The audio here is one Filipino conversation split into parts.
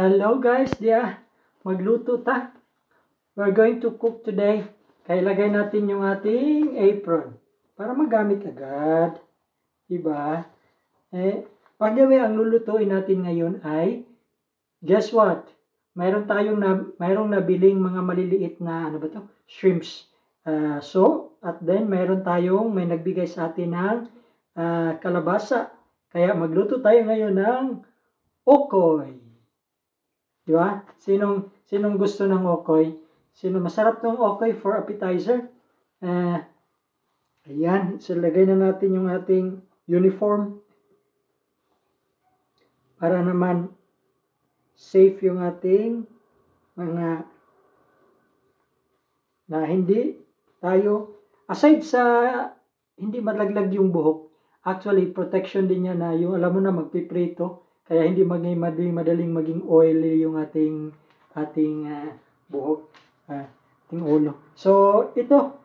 Hello guys, magluto ta. We're going to cook today. Kailagay natin yung ating apron para magamit agad. Diba? By the way, ang lulutuin natin ngayon ay, guess what? Mayroong nabiling mga maliliit na, shrimps. At then, may nagbigay sa atin ng kalabasa. Kaya magluto tayo ngayon ng okoy. Diba? Sinong gusto ng okoy? Masarap tong okoy for appetizer. Ayan, so lagay na natin yung ating uniform para naman safe yung ating mga na hindi tayo, aside sa hindi malaglag yung buhok, actually protection din yan na yung alam mo na magpiprito, kaya hindi madaling maging oily yung ating buhok, ating ulo. So ito,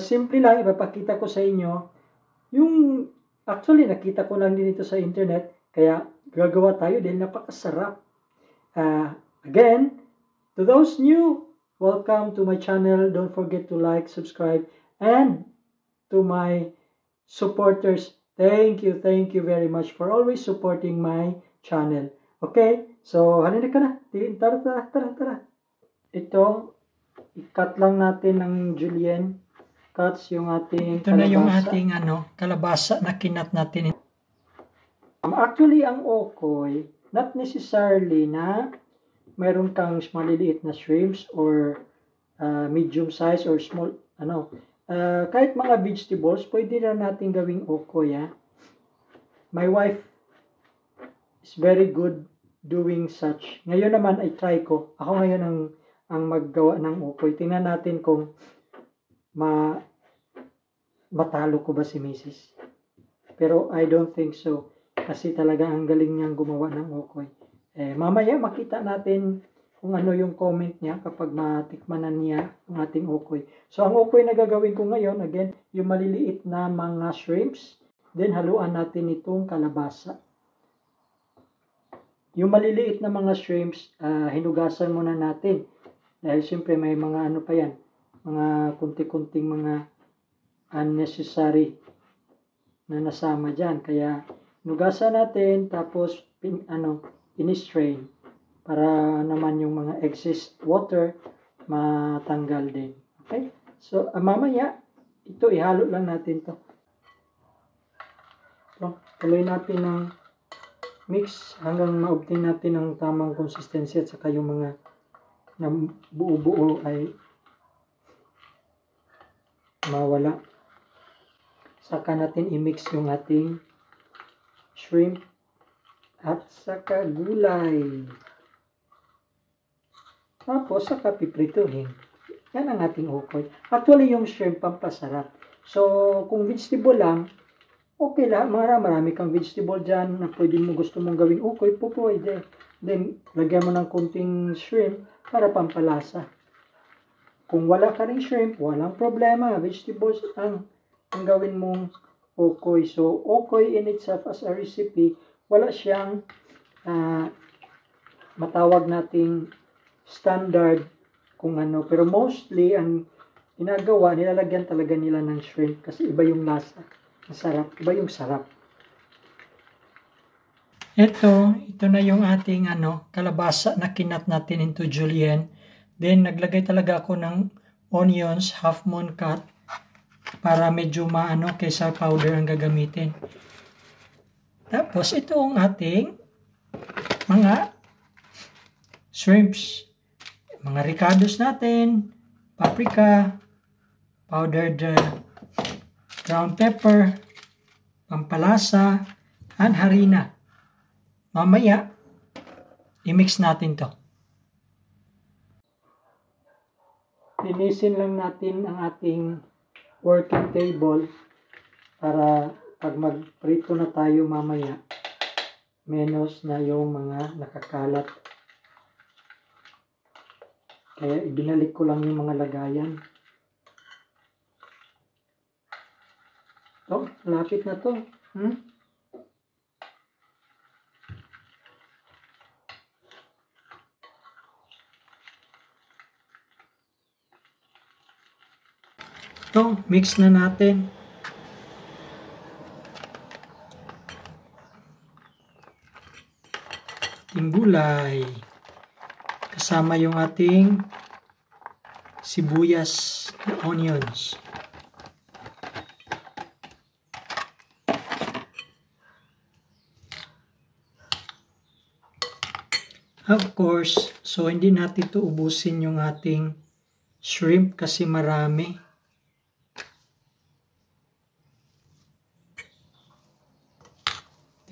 simple lang, ipapakita ko sa inyo yung actually nakita ko lang din ito sa internet, kaya gagawa tayo din, napakasarap. Again, to those new, welcome to my channel. Don't forget to like, subscribe, and to my supporters, thank you very much for always supporting my channel. Okay, so halina ka na. Tara. Ito, i-cut lang natin ng julienne cuts yung ating ito kalabasa. Na yung ating kalabasa na kinat natin. Actually, ang okoy, not necessarily na mayroon kang maliliit na shrimps or medium size or small, kahit mga vegetables, pwede na natin gawing okoy. My wife is very good doing such. Ngayon naman ay try ko. Ako ngayon ang maggawa ng okoy. Tingnan natin kung matalo ko ba si Mrs. Pero I don't think so. Kasi talaga ang galing niyang gumawa ng okoy. Mamaya makita natin kung ano yung comment niya kapag matikman na niya ang ating okoy. So ang okoy na gagawin ko ngayon, again, yung maliliit na mga shrimps, then haluan natin itong kalabasa. Yung maliliit na mga shrimps, hinugasan muna natin. Dahil siyempre may mga pa yan, mga kunti-kunting mga unnecessary na nasama dyan. Kaya hinugasan natin, tapos in-strain para naman yung mga excess water matanggal din. Okay? So, mamaya, ito ihalo lang natin to. So, tuloy natin ng mix hanggang ma-obtain natin ang tamang consistency at saka yung mga na buo-buo ay mawala. Saka natin i-mix yung ating shrimp at saka gulay. Tapos saka piprituhin. Yan ang ating okoy. Actually yung shrimp pampasarap. So kung vegetable lang, okay lang. Marami kang vegetable dyan na gusto mong gawing okoy, pwede. Then lagyan mo ng konting shrimp para pampalasa. Kung wala ka ring shrimp, walang problema. Vegetables ang gawin mong okoy. So okoy in itself as a recipe, wala siyang matawag nating standard kung ano. Pero mostly, ang ginagawa, nilalagyan talaga nila ng shrimp kasi iba yung lasa. Masarap. Iba yung sarap. Ito na yung ating kalabasa na kinat natin into julienne. Then, naglagay talaga ako ng onions, half moon cut, para medyo kaysa powder ang gagamitin. Tapos, ito ang ating mga shrimps. Mga ricados natin, paprika, powdered ground pepper, pampalasa, and harina. Mamaya, i-mix natin to. Linisin lang natin ang ating working table para pag magprito na tayo mamaya, menos na yung mga nakakalat. Kaya ibinalik ko lang yung mga lagayan. So, lapit na to. Ito, mix na natin. Ating gulay. Kasama yung ating sibuyas na onions. Of course, so hindi natin ito ubusin yung ating shrimp kasi marami.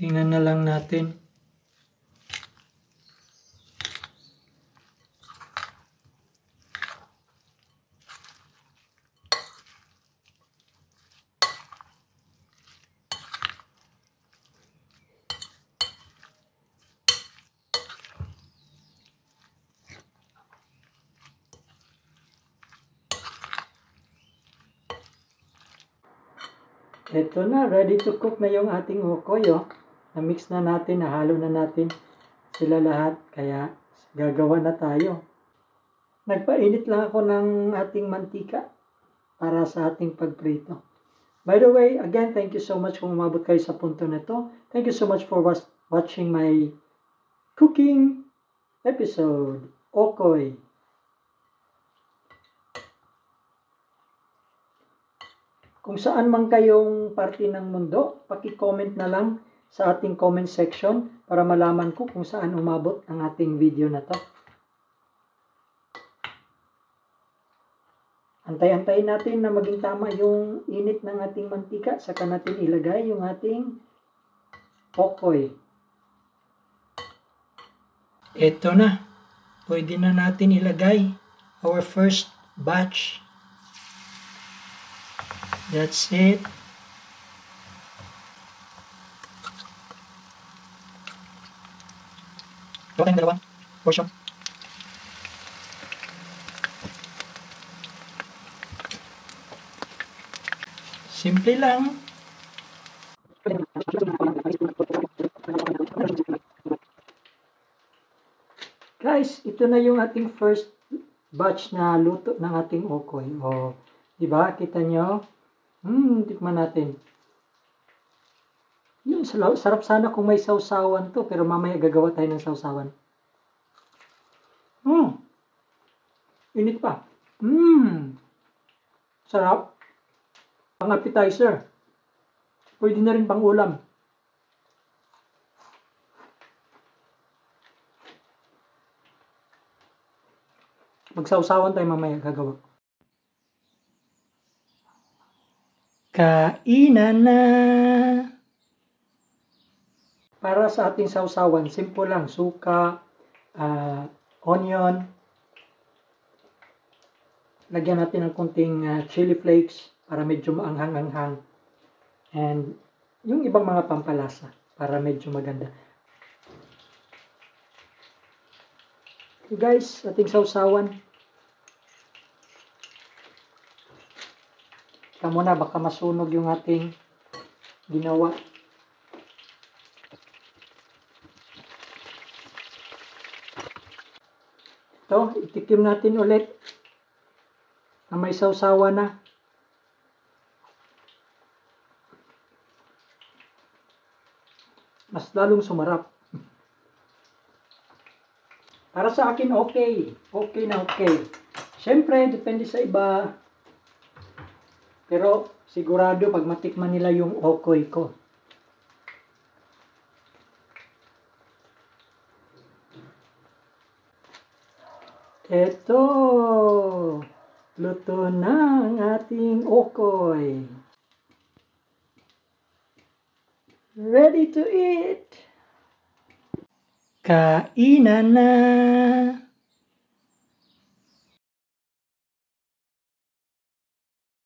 Tingnan na lang natin. Ito na, ready to cook na yung ating okoy, oh. Na-mix na natin, nahalo na natin sila lahat, kaya gagawa na tayo. Nagpainit lang ako ng ating mantika para sa ating pagprito. By the way, again, thank you so much kung umabot kayo sa punto na to. Thank you so much for watching my cooking episode, okoy. Kung saan man kayong parte ng mundo, paki-comment na lang sa ating comment section para malaman ko kung saan umabot ang ating video na to. Antay-antayin natin na maging tama yung init ng ating mantika, saka natin ilagay yung ating okoy. Ito na. Pwede na natin ilagay our first batch. That's it. Gawa tayong dalawang portion. Simple lang. Guys, ito na yung ating first batch na luto ng ating okoy. O, diba? Kita nyo? Tikman natin. Yun, sarap sana kung may sausawan to, pero mamaya gagawa tayo ng sausawan. Init pa. Sarap. Pang appetizer. Pwede na rin pang ulam. Magsausawan tayo mamaya gagawa. Kainan na. Para sa ating sausawan, simple lang. Suka, onion. Lagyan natin ng konting chili flakes para medyo maanghang-anghang. And yung ibang mga pampalasa para medyo maganda. Okay guys, ating sausawan. Ika muna, baka masunog yung ating ginawa. Ito, itikim natin ulit na may sausawa na. Mas lalong sumarap. Para sa akin, okay. Okay na okay. Siyempre, depende sa iba. Pero sigurado pag matikman nila yung okoy ko. Eto, luto na ang ating okoy. Ready to eat. Kainan na.